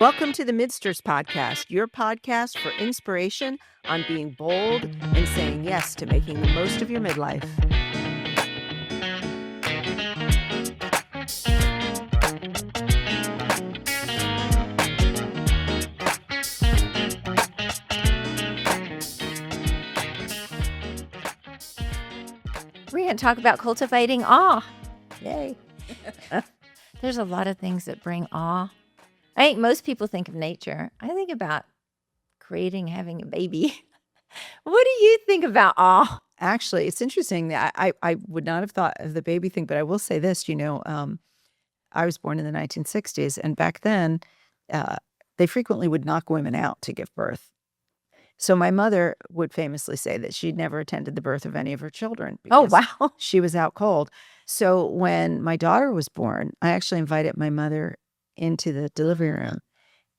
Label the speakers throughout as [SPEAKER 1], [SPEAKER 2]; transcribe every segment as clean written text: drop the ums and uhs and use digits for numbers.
[SPEAKER 1] Welcome to the Midsters Podcast, your podcast for inspiration on being bold and saying yes to making the most of your midlife.
[SPEAKER 2] We're going to talk about cultivating awe.
[SPEAKER 1] Yay.
[SPEAKER 2] There's a lot of things that bring awe. I think most people think of nature. I think about having a baby. What do you think about awe?
[SPEAKER 1] Actually, it's interesting that I would not have thought of the baby thing, but I will say this, I was born in the 1960s, and back then, they frequently would knock women out to give birth. So my mother would famously say that she'd never attended the birth of any of her children.
[SPEAKER 2] Oh,
[SPEAKER 1] because
[SPEAKER 2] wow.
[SPEAKER 1] She was out cold. So when my daughter was born, I actually invited my mother into the delivery room.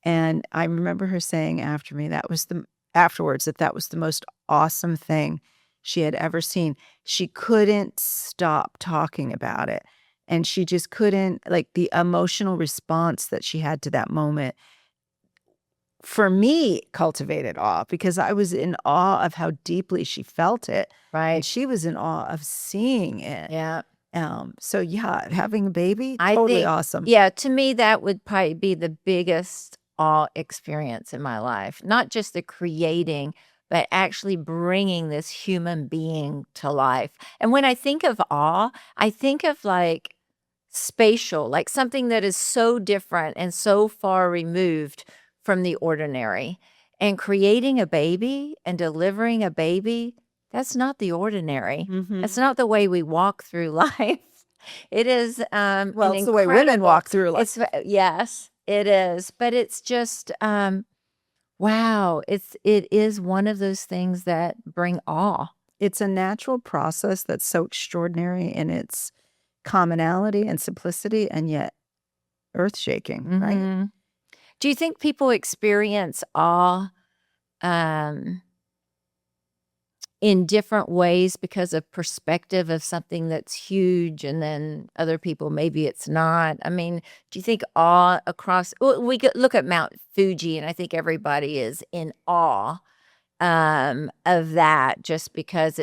[SPEAKER 1] And I remember her saying afterwards that that was the most awesome thing she had ever seen. She couldn't stop talking about it. And she just couldn't, like, the emotional response that she had to that moment, for me, cultivated awe, because I was in awe of how deeply she felt it.
[SPEAKER 2] Right.
[SPEAKER 1] And she was in awe of seeing it.
[SPEAKER 2] Yeah.
[SPEAKER 1] So yeah, having a baby,
[SPEAKER 2] I
[SPEAKER 1] totally
[SPEAKER 2] think,
[SPEAKER 1] awesome.
[SPEAKER 2] Yeah, to me, that would probably be the biggest awe experience in my life. Not just the creating, but actually bringing this human being to life. And when I think of awe, I think of like spatial, like something that is so different and so far removed from the ordinary. And creating a baby and delivering a baby, that's not the ordinary.
[SPEAKER 1] Mhm.
[SPEAKER 2] That's not the way we walk through life. It is
[SPEAKER 1] Well, it's the way women walk through life.
[SPEAKER 2] Yes, it is. But it's just wow. It is one of those things that bring awe.
[SPEAKER 1] It's a natural process that's so extraordinary in its commonality and simplicity, and yet earth-shaking, right?
[SPEAKER 2] Mhm. Do you think people experience awe in different ways because of perspective of something that's huge, and then other people, maybe it's not? I mean, do you think awe across, we could look at Mount Fuji, and I think everybody is in awe of that just because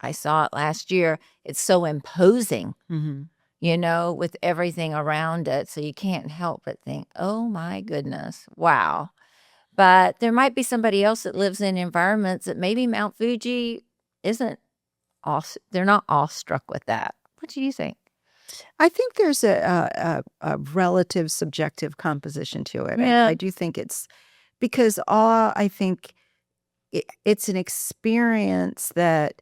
[SPEAKER 2] I saw it last year, it's so imposing.
[SPEAKER 1] Mhm.
[SPEAKER 2] With everything around it. So you can't help but think, oh my goodness, wow. But there might be somebody else that lives in environments that maybe Mount Fuji isn't, they're not awestruck with that. What do you think?
[SPEAKER 1] I think there's a relative subjective composition to it.
[SPEAKER 2] Yeah.
[SPEAKER 1] I do think it's because awe, I think it's an experience that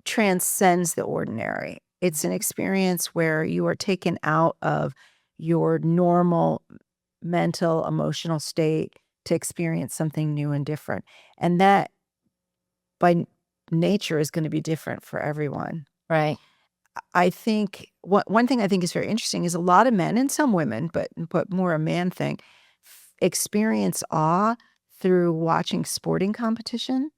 [SPEAKER 1] transcends the ordinary. It's an experience where you are taken out of your normal mental, emotional state to experience something new and different. And that, by nature, is going to be different for everyone.
[SPEAKER 2] Right.
[SPEAKER 1] I think one thing I think is very interesting is a lot of men and some women, but more a man thing, experience awe through watching sporting competition.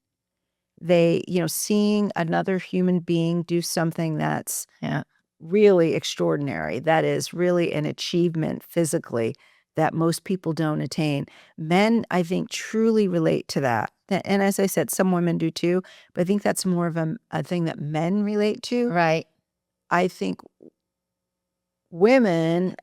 [SPEAKER 1] They, seeing another human being do something that's really extraordinary, that is really an achievement physically that most people don't attain. Men, I think, truly relate to that. And as I said, some women do too, but I think that's more of a thing that men relate to.
[SPEAKER 2] Right.
[SPEAKER 1] I think women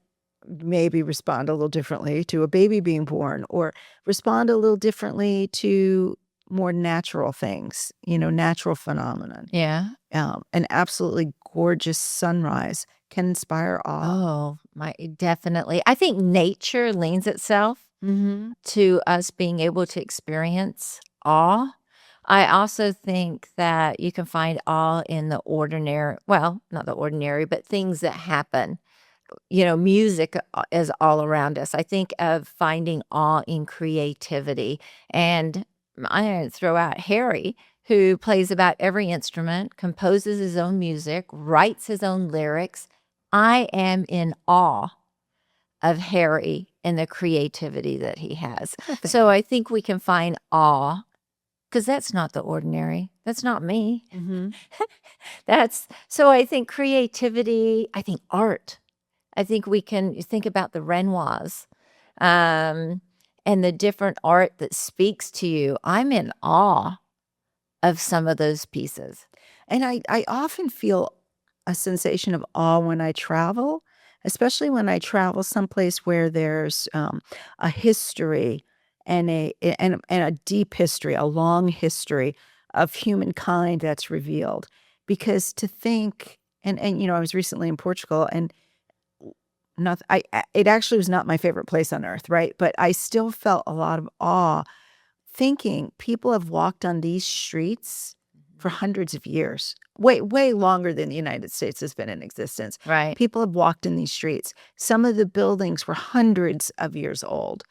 [SPEAKER 1] maybe respond a little differently to a baby being born, or respond a little differently to more natural things, natural phenomenon.
[SPEAKER 2] Yeah.
[SPEAKER 1] An absolutely gorgeous sunrise can inspire awe.
[SPEAKER 2] Oh, definitely. I think nature leans itself to us being able to experience awe. I also think that you can find awe in the ordinary, well, not the ordinary, but things that happen. Music is all around us. I think of finding awe in creativity. And I'm going to throw out Harry, who plays about every instrument, composes his own music, writes his own lyrics. I am in awe of Harry and the creativity that he has. So I think we can find awe, because that's not the ordinary. That's not me.
[SPEAKER 1] Mm-hmm.
[SPEAKER 2] So I think creativity, I think art. I think we can think about the Renoirs. um, and the different art that speaks to you. I'm in awe of some of those pieces.
[SPEAKER 1] And I often feel a sensation of awe when I travel, especially when I travel someplace where there's, a history and a deep history, a long history of humankind that's revealed. Because to think and, I was recently in Portugal and not I it actually was not my favorite place on earth, right? But I still felt a lot of awe thinking people have walked on these streets for hundreds of years, way longer than the United States has been in existence.
[SPEAKER 2] Right.
[SPEAKER 1] People have walked in these streets. Some of the buildings were hundreds of years old.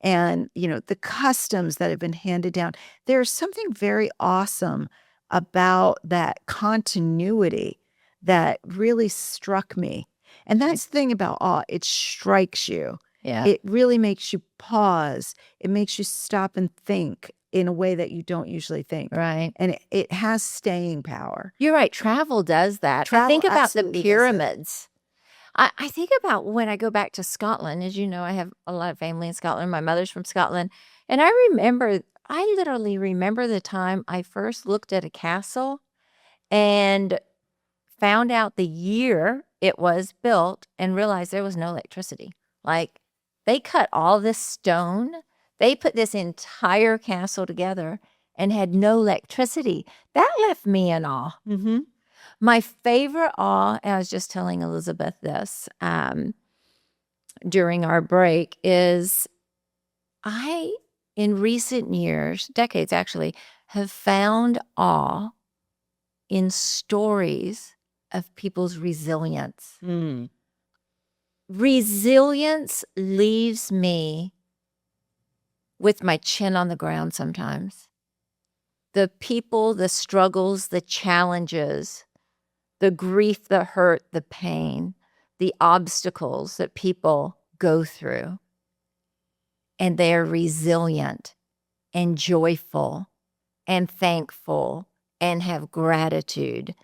[SPEAKER 1] And, the customs that have been handed down. There's something very awesome about that continuity that really struck me. And that's the thing about awe, it strikes you.
[SPEAKER 2] Yeah.
[SPEAKER 1] It really makes you pause. It makes you stop and think in a way that you don't usually think.
[SPEAKER 2] Right.
[SPEAKER 1] And it has staying power.
[SPEAKER 2] You're right. Travel does that. I think
[SPEAKER 1] Travel
[SPEAKER 2] about the
[SPEAKER 1] absolutely does that.
[SPEAKER 2] pyramids. I think about when I go back to Scotland. As you know, I have a lot of family in Scotland. My mother's from Scotland. And I literally remember the time I first looked at a castle and found out the year it was built and realized there was no electricity. Like, they cut all this stone, they put this entire castle together and had no electricity. That left me in awe.
[SPEAKER 1] Mm-hmm.
[SPEAKER 2] My favorite awe, and I was just telling Elizabeth this during our break, is I, in recent years, decades actually, have found awe in stories of people's resilience.
[SPEAKER 1] Mm.
[SPEAKER 2] Resilience leaves me with my chin on the ground sometimes. The people, the struggles, the challenges, the grief, the hurt, the pain, the obstacles that people go through. And they're resilient and joyful and thankful and have gratitude.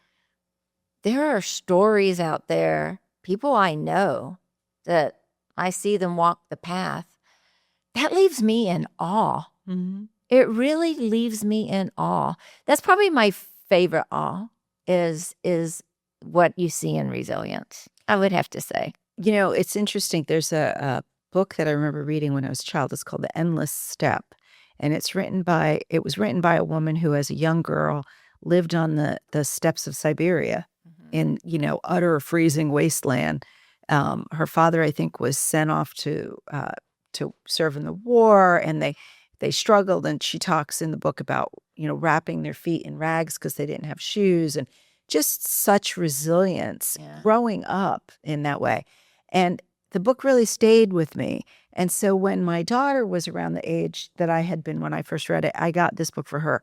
[SPEAKER 2] There are stories out there, people I know, that I see them walk the path. That leaves me in awe.
[SPEAKER 1] Mm-hmm.
[SPEAKER 2] It really leaves me in awe. That's probably my favorite awe is what you see in resilience, I would have to say.
[SPEAKER 1] It's interesting. There's a book that I remember reading when I was a child. It's called The Endless Step. And it was written by a woman who, as a young girl, lived on the steppes of Siberia in, utter freezing wasteland. Her father, I think, was sent off to serve in the war, and they struggled. And she talks in the book about, wrapping their feet in rags because they didn't have shoes, and just such resilience growing up in that way. And the book really stayed with me. And so when my daughter was around the age that I had been when I first read it, I got this book for her.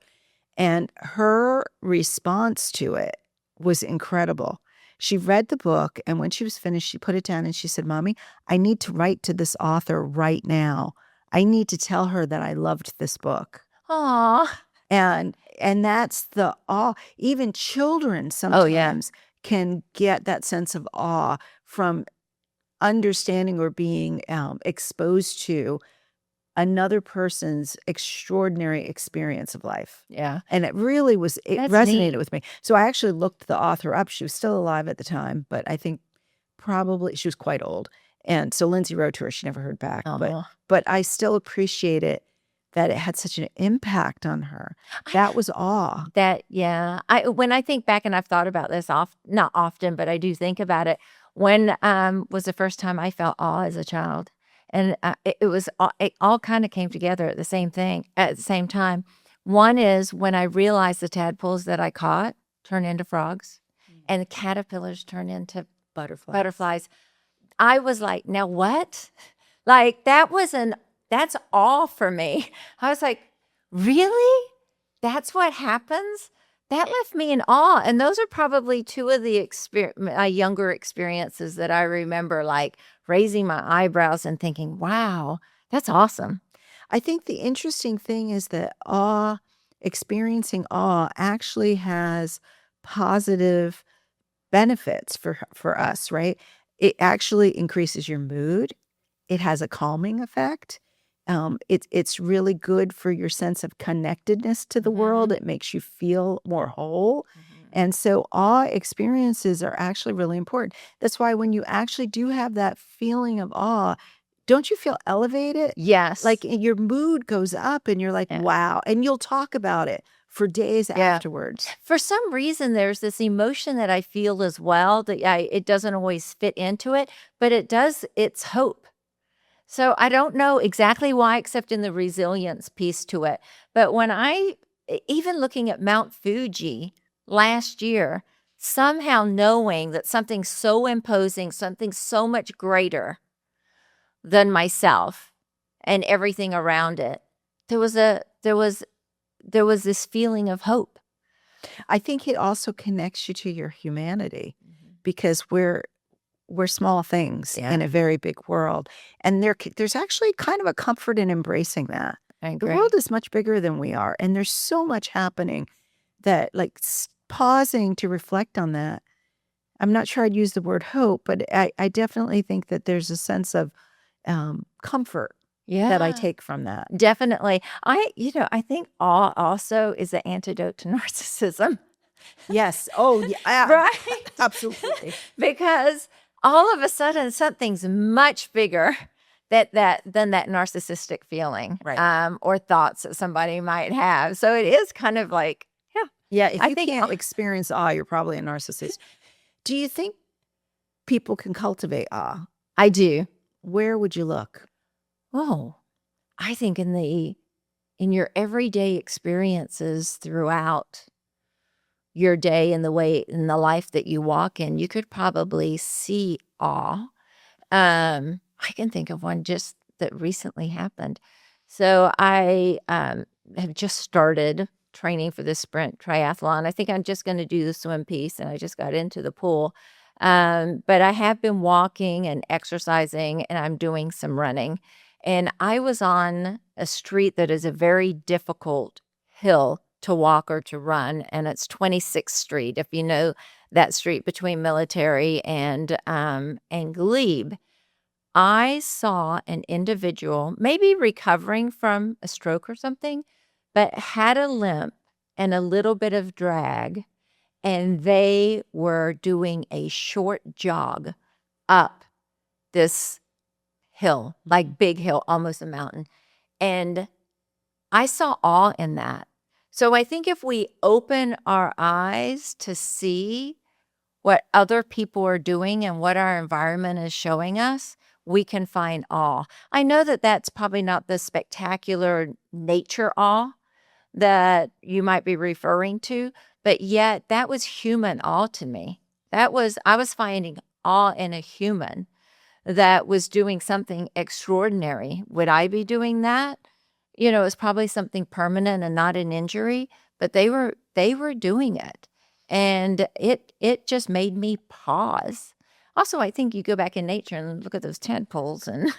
[SPEAKER 1] And her response to it was incredible. She read the book, and when she was finished, she put it down and she said, "Mommy, I need to write to this author right now. I need to tell her that I loved this book."
[SPEAKER 2] Aw.
[SPEAKER 1] And that's the awe. Even children sometimes can get that sense of awe from understanding or being exposed to another person's extraordinary experience of life.
[SPEAKER 2] Yeah.
[SPEAKER 1] And it
[SPEAKER 2] That's
[SPEAKER 1] resonated
[SPEAKER 2] neat.
[SPEAKER 1] with me. So I actually looked the author up. She was still alive at the time, but I think probably she was quite old. And so Lindsay wrote to her. She never heard back. But I still appreciate it that it had such an impact on her. That was awe.
[SPEAKER 2] When I think back, and I've thought about this not often, but I do think about it. When was the first time I felt awe as a child? And it all kind of came together at the same time. One is when I realized the tadpoles that I caught turn into frogs, and the caterpillars turn into butterflies. I was like, now what? Like, that's all for me. I was like, really? That's what happens? That left me in awe. And those are probably two of the younger experiences that I remember, like raising my eyebrows and thinking, wow, that's awesome.
[SPEAKER 1] I think the interesting thing is that experiencing awe actually has positive benefits for us, right? It actually increases your mood. it has a calming effect. It's really good for your sense of connectedness to the world. It makes you feel more whole. And so awe experiences are actually really important. That's why when you actually do have that feeling of awe, don't you feel elevated?
[SPEAKER 2] Yes.
[SPEAKER 1] Like your mood goes up and you're like,
[SPEAKER 2] Yeah.
[SPEAKER 1] wow. And you'll talk about it for days afterwards.
[SPEAKER 2] For some reason, there's this emotion that I feel as well that it doesn't always fit into it, but it does, it's hope. So I don't know exactly why, except in the resilience piece to it. But when even looking at Mount Fuji last year, somehow knowing that something so imposing, something so much greater than myself and everything around it, there was this feeling of hope.
[SPEAKER 1] I think it also connects you to your humanity because we're small things in a very big world. And there's actually kind of a comfort in embracing that.
[SPEAKER 2] I
[SPEAKER 1] The
[SPEAKER 2] agree.
[SPEAKER 1] world is much bigger than we are. And there's so much happening that, like, pausing to reflect on that. I'm not sure I'd use the word hope, but I definitely think that there's a sense of comfort that I take from that.
[SPEAKER 2] Definitely. I think awe also is the antidote to narcissism.
[SPEAKER 1] Yes. Oh, yeah.
[SPEAKER 2] Right?
[SPEAKER 1] Absolutely.
[SPEAKER 2] Because all of a sudden something's much bigger than that narcissistic feeling,
[SPEAKER 1] Right.
[SPEAKER 2] or thoughts that somebody might have. So it is kind of like,
[SPEAKER 1] Yeah, if
[SPEAKER 2] I
[SPEAKER 1] you
[SPEAKER 2] think
[SPEAKER 1] can't experience awe, you're probably a narcissist. Do you think people can cultivate awe?
[SPEAKER 2] I do.
[SPEAKER 1] Where would you look?
[SPEAKER 2] Oh, I think in your everyday experiences throughout your day and the life that you walk in, you could probably see awe. I can think of one just that recently happened. So I have just started training for this sprint triathlon. I think I'm just going to do the swim piece, and I just got into the pool. But I have been walking and exercising, and I'm doing some running. And I was on a street that is a very difficult hill to walk or to run, and it's 26th Street, if you know that street between Military and Glebe. I saw an individual, maybe recovering from a stroke or something, but had a limp and a little bit of drag, and they were doing a short jog up this hill, like big hill, almost a mountain. And I saw awe in that. So I think if we open our eyes to see what other people are doing and what our environment is showing us, we can find awe. I know that that's probably not the spectacular nature awe that you might be referring to, but yet that was human awe to me. I was finding awe in a human that was doing something extraordinary. Would I be doing that? It's probably something permanent and not an injury, but they were doing it. And it just made me pause. Also, I think you go back in nature and look at those tadpoles and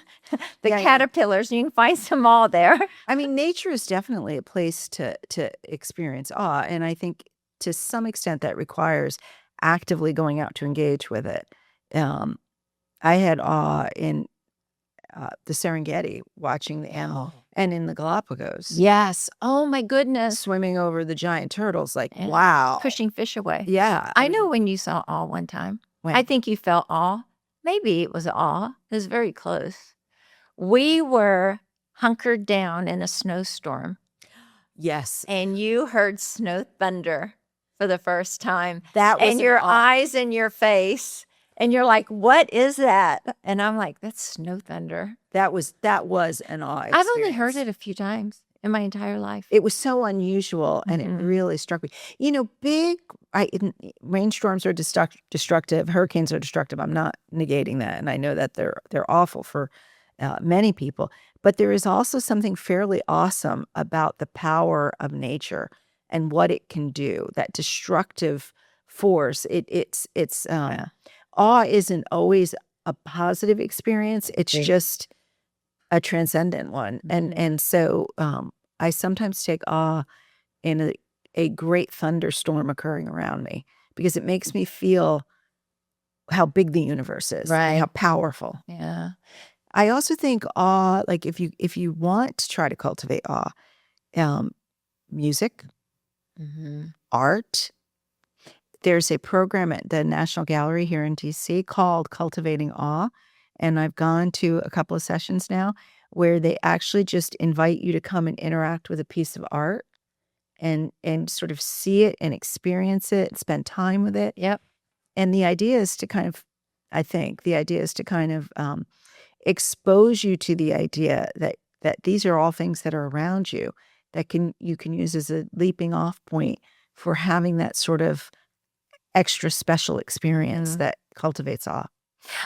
[SPEAKER 2] the caterpillars, and you can find some all there.
[SPEAKER 1] I mean, nature is definitely a place to experience awe, and I think to some extent that requires actively going out to engage with it. I had awe in the Serengeti, watching the animal, and in the Galapagos,
[SPEAKER 2] Yes. Oh my goodness.
[SPEAKER 1] swimming over the giant turtles. Like,
[SPEAKER 2] And
[SPEAKER 1] wow.
[SPEAKER 2] pushing fish away.
[SPEAKER 1] Yeah.
[SPEAKER 2] I know when you saw awe one time. I think you felt awe. Maybe it was awe. It was very close. We were hunkered down in a snowstorm,
[SPEAKER 1] Yes.
[SPEAKER 2] and you heard snow thunder for the first time.
[SPEAKER 1] That was
[SPEAKER 2] And
[SPEAKER 1] an
[SPEAKER 2] your
[SPEAKER 1] awe.
[SPEAKER 2] eyes in your face, and you're like, "What is that?" And I'm like, "That's snow thunder."
[SPEAKER 1] That was an awe
[SPEAKER 2] I've only heard
[SPEAKER 1] experience.
[SPEAKER 2] it a few times in my entire life.
[SPEAKER 1] It was so unusual, and it really struck me. Big rainstorms are destructive. Hurricanes are destructive. I'm not negating that, and I know that they're awful for many people. But there is also something fairly awesome about the power of nature and what it can do. That destructive force. Awe isn't always a positive experience. It's just a transcendent one. And so I sometimes take awe in a great thunderstorm occurring around me because it makes me feel how big the universe is and how powerful.
[SPEAKER 2] Yeah.
[SPEAKER 1] I also think awe, like if you want to try to cultivate awe, um, music,
[SPEAKER 2] Mhm.
[SPEAKER 1] art. There's a program at the National Gallery here in DC called Cultivating Awe, and I've gone to a couple of sessions now where they actually just invite you to come and interact with a piece of art and sort of see it and experience it, spend time with it.
[SPEAKER 2] Yep.
[SPEAKER 1] And the idea is to kind of, I think the idea is to kind of expose you to the idea that these are all things that are around you that you can use as a leaping off point for having that sort of extra special experience
[SPEAKER 2] Mhm.
[SPEAKER 1] that cultivates awe.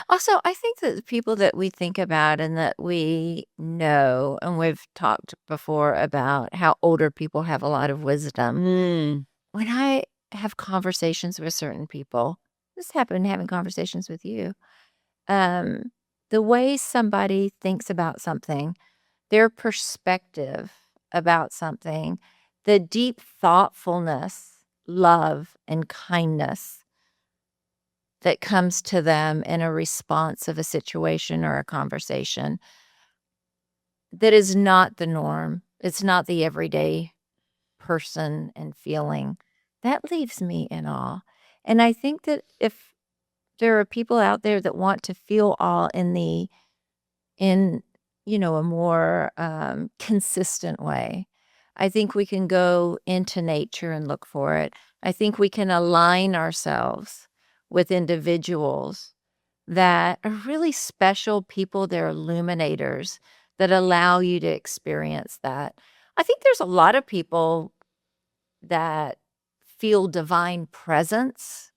[SPEAKER 2] Also, I think that the people that we think about and that we know, and we've talked before about how older people have a lot of wisdom.
[SPEAKER 1] Mm.
[SPEAKER 2] When I have conversations with certain people, this happened having conversations with you, um, the way somebody thinks about something, their perspective about something, the deep thoughtfulness, love, and kindness that comes to them in a response of a situation or a conversation that is not the norm. It's not the everyday person and feeling. That leaves me in awe. And I think that if there are people out there that want to feel awe in a more consistent way, I think we can go into nature and look for it. I think we can align ourselves with individuals that are really special people. They're illuminators that allow you to experience that. I think there's a lot of people that feel divine presence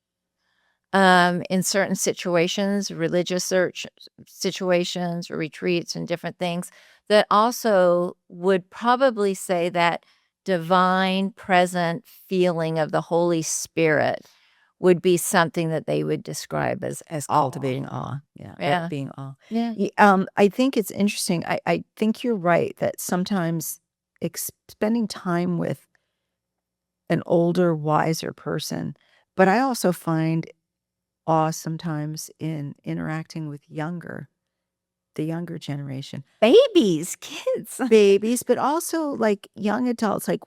[SPEAKER 2] in certain situations, religious search situations, or retreats, and different things that also would probably say that divine present feeling of the Holy Spirit would be something that they would describe as awe.
[SPEAKER 1] Cultivating awe. Yeah,
[SPEAKER 2] Yeah.
[SPEAKER 1] being awe.
[SPEAKER 2] Yeah.
[SPEAKER 1] I think it's interesting. I think you're right that sometimes spending time with an older, wiser person, but I also find awe sometimes in interacting with the younger generation.
[SPEAKER 2] Babies, kids.
[SPEAKER 1] Babies, but also, like, young adults, like,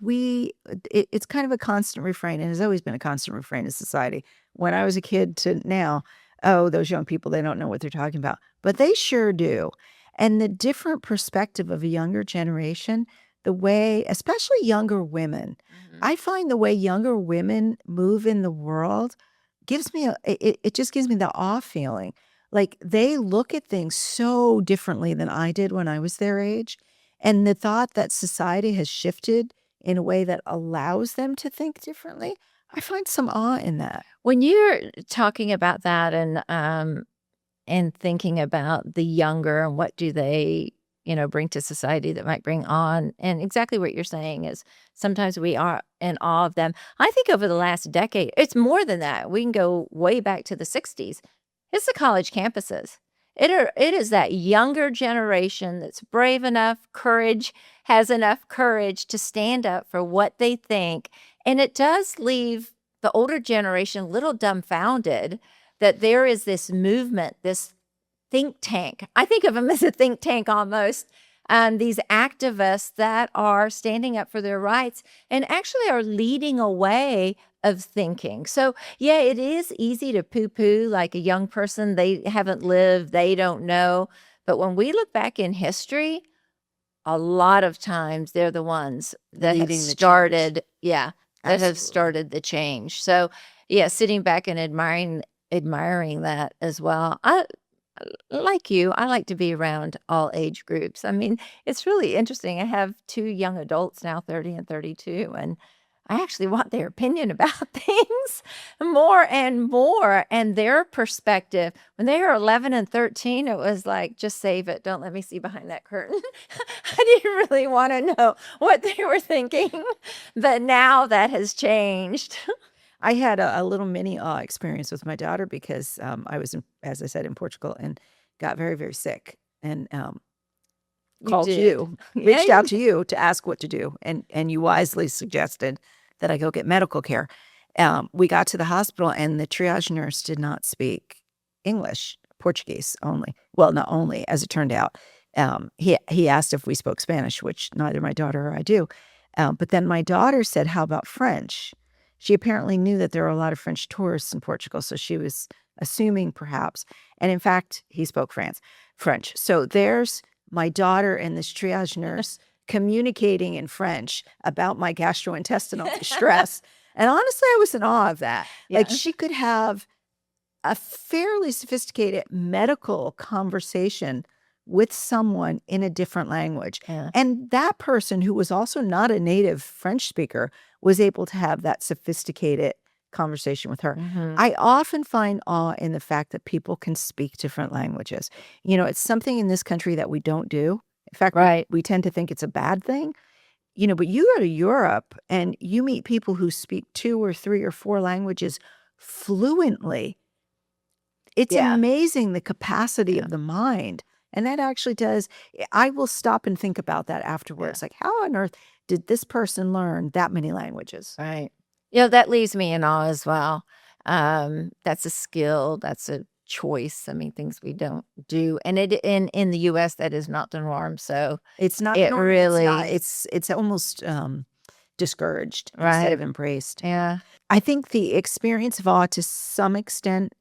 [SPEAKER 1] it's kind of a constant refrain, and has always been a constant refrain in society. When I was a kid to now, "Oh, those young people, they don't know what they're talking about." But they sure do, and the different perspective of a younger generation, the way especially younger women,
[SPEAKER 2] Mhm.
[SPEAKER 1] I find the way younger women move in the world gives me it just gives me the awe feeling. Like, they look at things so differently than I did when I was their age, and the thought that society has shifted in a way that allows them to think differently, I find some awe in that.
[SPEAKER 2] When you're talking about that and thinking about the younger and what do they, bring to society that might bring on, and exactly what you're saying is sometimes we are in awe of them. I think over the last decade, it's more than that. We can go way back to the 60s. It's the college campuses. It is that younger generation that's brave enough, has enough courage to stand up for what they think. And it does leave the older generation a little dumbfounded that there is this movement, this think tank. I think of them as a think tank almost. These activists that are standing up for their rights and actually are leading a way of thinking. So, yeah, it is easy to poo poo like a young person. They haven't lived, they don't know. But when we look back in history, a lot of times they're the ones that have
[SPEAKER 1] Leading the change.
[SPEAKER 2] started, yeah, that have
[SPEAKER 1] Absolutely.
[SPEAKER 2] started the change. So, yeah, sitting back and admiring that as well. Like you, I like to be around all age groups. I mean, it's really interesting. I have 2 young adults now, 30 and 32, and I actually want their opinion about things more and more, and their perspective. When they were 11 and 13, it was like, "Just save it. Don't let me see behind that curtain." I didn't really wanna know what they were thinking, but now that has changed.
[SPEAKER 1] I had a little mini awe experience with my daughter because, I was in, as I said, in Portugal and got very, very sick and,
[SPEAKER 2] You
[SPEAKER 1] called
[SPEAKER 2] did.
[SPEAKER 1] you,
[SPEAKER 2] Yeah,
[SPEAKER 1] reached out
[SPEAKER 2] you
[SPEAKER 1] to you to ask what to do, and you wisely suggested that I go get medical care. We got to the hospital, and the triage nurse did not speak English. Portuguese only. Well, not only, as it turned out. He asked if we spoke Spanish, which neither my daughter or I do. But then my daughter said, "How about French?" She apparently knew that there were a lot of French tourists in Portugal, so she was assuming perhaps. And in fact, he spoke French. So there's my daughter and this triage nurse communicating in French about my gastrointestinal distress. And honestly, I was in awe of that. Like,
[SPEAKER 2] Yeah.
[SPEAKER 1] she could have a fairly sophisticated medical conversation with someone in a different language.
[SPEAKER 2] Yeah.
[SPEAKER 1] And that person, who was also not a native French speaker, was able to have that sophisticated conversation with her.
[SPEAKER 2] Mhm.
[SPEAKER 1] I often find awe in the fact that people can speak different languages. It's something in this country that we don't do. In fact,
[SPEAKER 2] Right.
[SPEAKER 1] we tend to think it's a bad thing. But you go to Europe and you meet people who speak 2 or 3 or 4 languages fluently. It's
[SPEAKER 2] Yeah.
[SPEAKER 1] amazing the capacity
[SPEAKER 2] Yeah.
[SPEAKER 1] of the mind, and that actually does. I will stop and think about that afterwards, like, how on earth did this person learn that many languages?
[SPEAKER 2] Right. That leaves me in awe as well. That's a skill, that's a choice. I mean, things we don't do. And in the US, that is not the norm. So
[SPEAKER 1] It's not the
[SPEAKER 2] it
[SPEAKER 1] norm, it's not.
[SPEAKER 2] really
[SPEAKER 1] It's almost, discouraged instead
[SPEAKER 2] right.
[SPEAKER 1] of embraced.
[SPEAKER 2] Yeah.
[SPEAKER 1] I think the experience of awe, to some extent,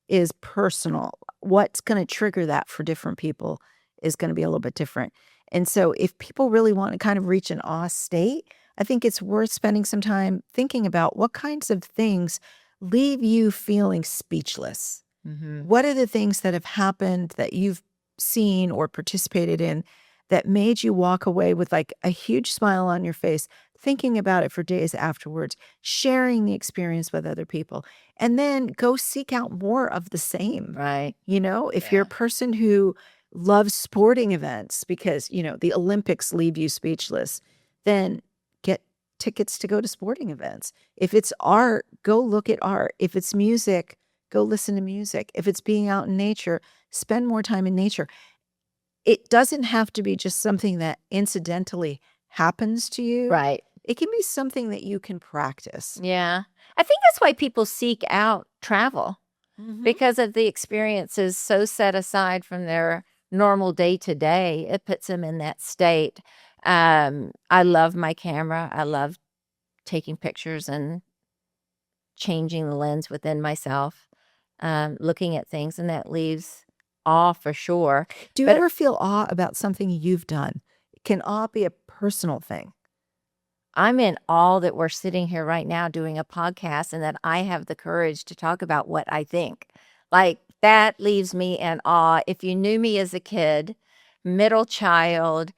[SPEAKER 1] is personal. What's gonna trigger that for different people is gonna be a little bit different. And so if people really want to kind of reach an awe state, I think it's worth spending some time thinking about what kinds of things leave you feeling speechless.
[SPEAKER 2] Mhm.
[SPEAKER 1] What are the things that have happened that you've seen or participated in that made you walk away with, like, a huge smile on your face, thinking about it for days afterwards, sharing the experience with other people, and then go seek out more of the same.
[SPEAKER 2] Right.
[SPEAKER 1] If you're a
[SPEAKER 2] Yeah.
[SPEAKER 1] person who loves sporting events because, the Olympics leave you speechless, then get tickets to go to sporting events. If it's art, go look at art. If it's music, go listen to music. If it's being out in nature, spend more time in nature. It doesn't have to be just something that incidentally happens to you.
[SPEAKER 2] Right.
[SPEAKER 1] It can be something that you can practice.
[SPEAKER 2] Yeah. I think that's why people seek out travel
[SPEAKER 1] Mhm.
[SPEAKER 2] because of the experiences so set aside from their normal day to day. It puts them in that state. I love my camera. I love taking pictures and changing the lens within myself, looking at things, and that leaves awe for sure.
[SPEAKER 1] Do you
[SPEAKER 2] But
[SPEAKER 1] ever feel awe about something you've done? Can awe be a personal thing?
[SPEAKER 2] I'm in awe that we're sitting here right now doing a podcast and that I have the courage to talk about what I think. Like, that leaves me in awe. If you knew me as a kid, middle child,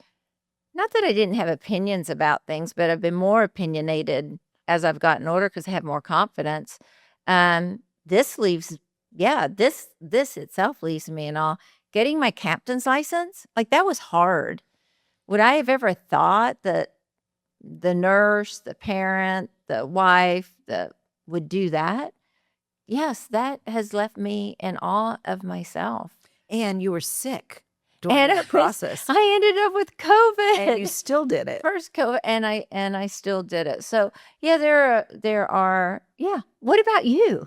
[SPEAKER 2] not that I didn't have opinions about things, but I've been more opinionated as I've gotten older because I have more confidence. This leaves, yeah, this itself leaves me in awe. Getting my captain's license, like, that was hard. Would I have ever thought that the nurse, the parent, the wife, would do that? Yes, that has left me in awe of myself.
[SPEAKER 1] And you were sick during
[SPEAKER 2] And
[SPEAKER 1] that process,
[SPEAKER 2] I ended up with
[SPEAKER 1] and you
[SPEAKER 2] COVID.
[SPEAKER 1] still did it.
[SPEAKER 2] First COVID, and I still did it. So, yeah, there are yeah. What about you?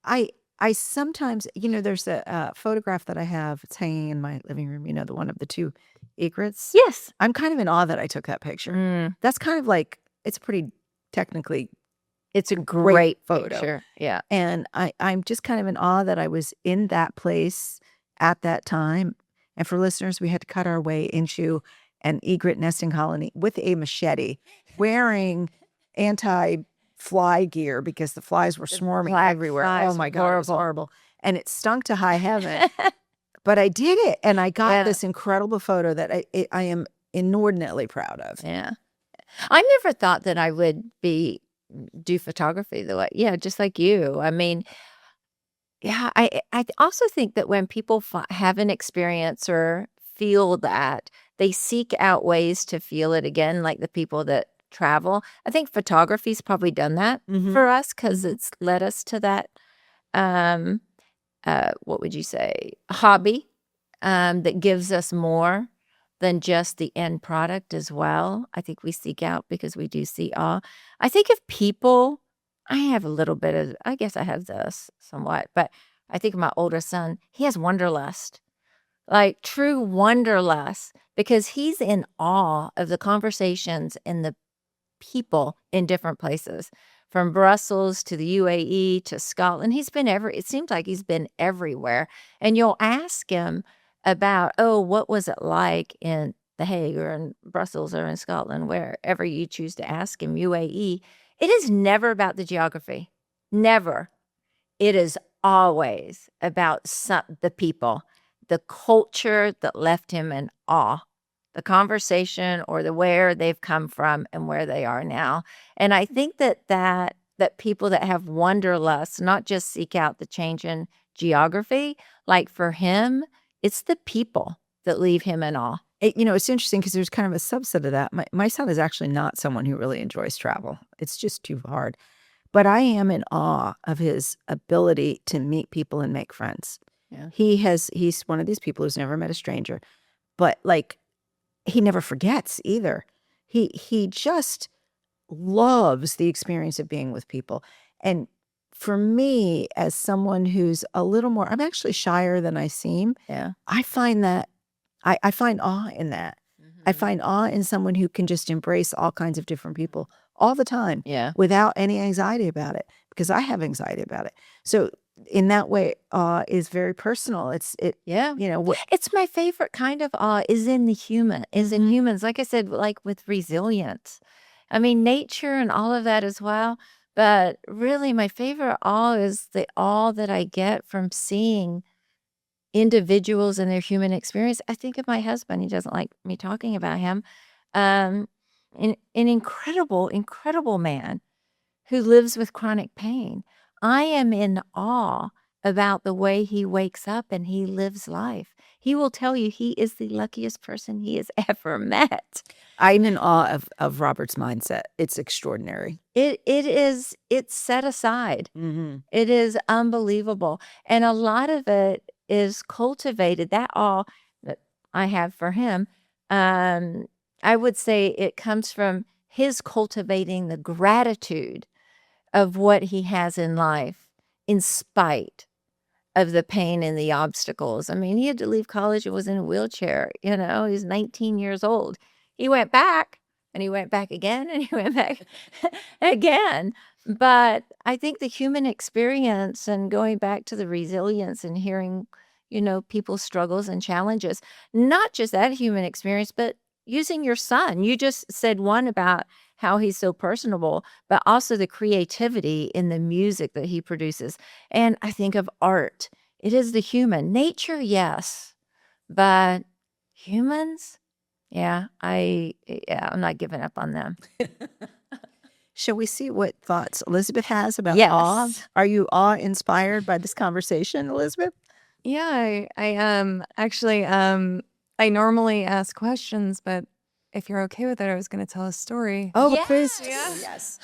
[SPEAKER 1] I sometimes, there's a photograph that I have. It's hanging in my living room. The one of the two egrets.
[SPEAKER 2] Yes.
[SPEAKER 1] I'm kind of in awe that I took that picture.
[SPEAKER 2] Mm,
[SPEAKER 1] That's kind of like, it's pretty technically
[SPEAKER 2] it's a
[SPEAKER 1] great
[SPEAKER 2] great
[SPEAKER 1] photo.
[SPEAKER 2] picture. Yeah.
[SPEAKER 1] And I'm just kind of in awe that I was in that place at that time. And for listeners, we had to cut our way into an egret nesting colony with a machete, wearing anti-fly gear because the flies were
[SPEAKER 2] The
[SPEAKER 1] swarming
[SPEAKER 2] black
[SPEAKER 1] everywhere.
[SPEAKER 2] flies
[SPEAKER 1] Oh
[SPEAKER 2] were
[SPEAKER 1] my God, it was
[SPEAKER 2] horrible.
[SPEAKER 1] horrible. And it stunk to high heaven. But I did it, and I got
[SPEAKER 2] Yeah.
[SPEAKER 1] this incredible photo that I am inordinately proud of.
[SPEAKER 2] Yeah. I never thought that I would do photography the way, yeah, just like you. I mean, yeah, I also think that when people have an experience or feel that, they seek out ways to feel it again, like the people that travel. I think photography's probably done that
[SPEAKER 1] Mhm.
[SPEAKER 2] for us because it's led us to that, um, what would you say, hobby, that gives us more than just the end product as well. I think we seek out because we do see awe. I think if people, I have a little bit of, I guess I have this somewhat, but I think of my oldest son, he has wanderlust, like true wanderlust, because he's in awe of the conversations and the people in different places, from Brussels to the UAE to Scotland. It seems like he's been everywhere. And you'll ask him about, oh, what was it like in The Hague or in Brussels or in Scotland, wherever you choose to ask him, UAE. It is never about the geography. Never. It is always about the people, the culture that left him in awe, the conversation or the where they've come from and where they are now. And I think that people that have wanderlust not just seek out the change in geography, like for him, it's the people that leave him in awe.
[SPEAKER 1] It's interesting because there's kind of a subset of that. My son is actually not someone who really enjoys travel. It's just too hard. But I am in awe of his ability to meet people and make friends.
[SPEAKER 2] Yeah.
[SPEAKER 1] He's one of these people who's never met a stranger, but like he never forgets either. He just loves the experience of being with people. And for me, as someone who's a little more, I'm actually shyer than I seem.
[SPEAKER 2] Yeah.
[SPEAKER 1] I find that I find awe in that. I find awe in someone who can just embrace all kinds of different people all the time,
[SPEAKER 2] Yeah.
[SPEAKER 1] without any anxiety about it, because I have anxiety about it. So in that way, awe is very personal.
[SPEAKER 2] Yeah.
[SPEAKER 1] What
[SPEAKER 2] It's my favorite kind of awe is in humans. Like I said, like with resilience. I mean, nature and all of that as well. But really, my favorite awe is the awe that I get from seeing individuals and their human experience. I think of my husband. He doesn't like me talking about him. Um, an incredible, incredible man who lives with chronic pain. I am in awe about the way he wakes up and he lives life. He will tell you he is the luckiest person he has ever met.
[SPEAKER 1] I'm in awe of Robert's mindset. It's extraordinary.
[SPEAKER 2] It's set aside. It is unbelievable. And a lot of it is cultivated. That awe that I have for him, I would say it comes from his cultivating the gratitude of what he has in life in spite of the pain and the obstacles. I mean, he had to leave college and was in a wheelchair, he's 19 years old. He went back and he went back again and he went back again. But I think the human experience and going back to the resilience and hearing, people's struggles and challenges, not just that human experience, but using your son. You just said one about how he's so personable, but also the creativity in the music that he produces. And I think of art. It is the human. Nature, yes, but humans, I'm not giving up on them.
[SPEAKER 1] Shall we see what thoughts Elizabeth has about
[SPEAKER 2] Yes.
[SPEAKER 1] awe? Are you awe-inspired by this conversation, Elizabeth?
[SPEAKER 3] Yeah, I am. Actually, I normally ask questions, but if you're okay with it, I was going to tell a story.
[SPEAKER 1] Oh,
[SPEAKER 2] Yes.
[SPEAKER 1] please.
[SPEAKER 3] Yes.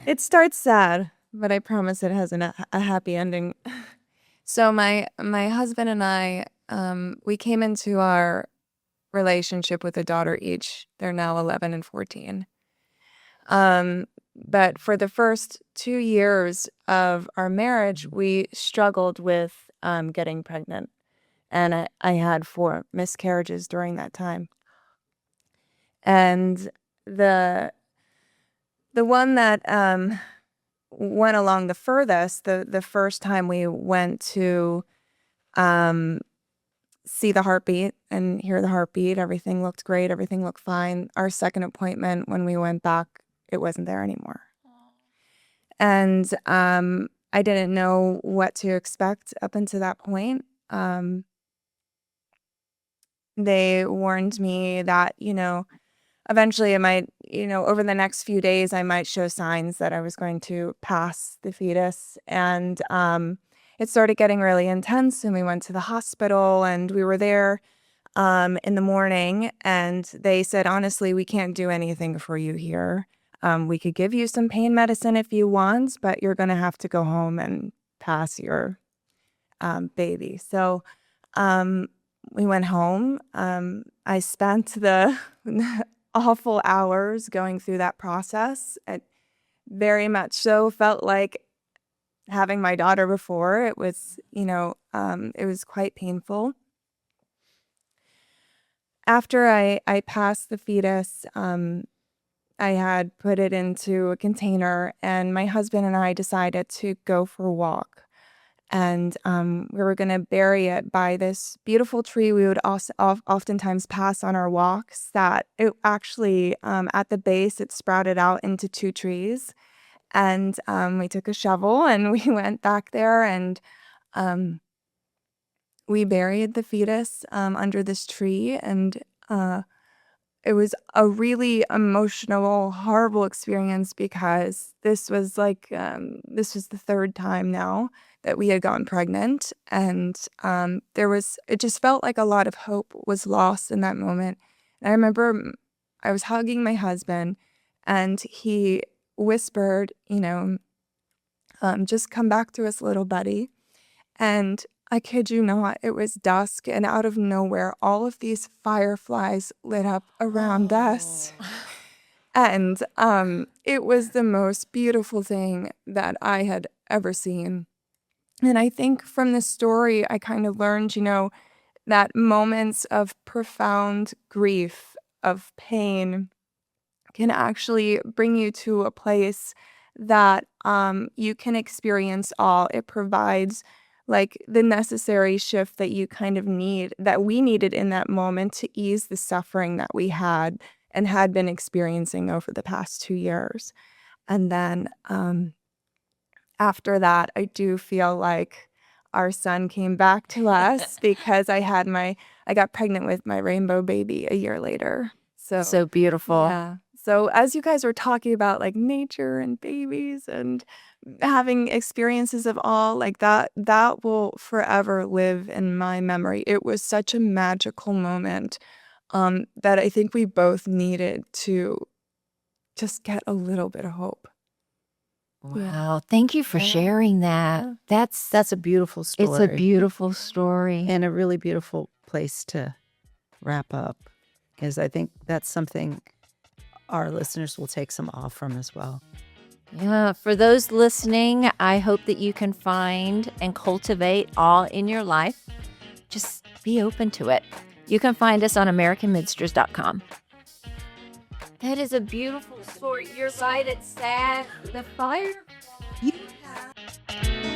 [SPEAKER 3] It starts sad, but I promise it has a happy ending. So my husband and I, we came into our relationship with a daughter each. They're now 11 and 14. But for the first 2 years of our marriage, we struggled with getting pregnant. And I had 4 miscarriages during that time. And the one that went along the furthest, the first time we went to see the heartbeat and hear the heartbeat, everything looked great, everything looked fine. Our second appointment, when we went back, it wasn't there anymore. And I didn't know what to expect up until that point. They warned me that, eventually it might, over the next few days, I might show signs that I was going to pass the fetus. And it started getting really intense, and we went to the hospital, and we were there in the morning, and they said, honestly, we can't do anything for you here. We could give you some pain medicine if you want, but you're going to have to go home and pass your baby. So we went home. I spent the awful hours going through that process. It very much so felt like having my daughter before, it was, it was quite painful. After I passed the fetus, I had put it into a container, and my husband and I decided to go for a walk. And we were going to bury it by this beautiful tree we would also oftentimes pass on our walks. That it actually, at the base, it sprouted out into two trees. And we took a shovel and we went back there, and um, we buried the fetus under this tree. And it was a really emotional, horrible experience because this was the third time now that we had gotten pregnant. And it just felt like a lot of hope was lost in that moment. And I remember I was hugging my husband, and he whispered, just come back to us, little buddy. And I kid you not, it was dusk, and out of nowhere, all of these fireflies lit up around us. And it was the most beautiful thing that I had ever seen. And I think from this story, I kind of learned, that moments of profound grief, of pain, can actually bring you to a place that you can experience all. It provides like the necessary shift that you kind of need, that we needed in that moment to ease the suffering that we had and had been experiencing over the past 2 years. And then after that, I do feel like our son came back to us because I got pregnant with my rainbow baby a year later.
[SPEAKER 2] So beautiful.
[SPEAKER 3] Yeah. So as you guys were talking about like nature and babies and having experiences of all like that will forever live in my memory. It was such a magical moment that I think we both needed to just get a little bit of hope. Yeah.
[SPEAKER 2] Wow. Thank you for sharing that.
[SPEAKER 3] Yeah.
[SPEAKER 1] That's a beautiful story.
[SPEAKER 2] It's a beautiful story.
[SPEAKER 1] And a really beautiful place to wrap up, because I think that's something our listeners will take some awe from as well.
[SPEAKER 2] Yeah. For those listening, I hope that you can find and cultivate awe in your life. Just be open to it. You can find us on AmericanMinsters.com. That is a beautiful story. You're right. It's sad. The fire. You have.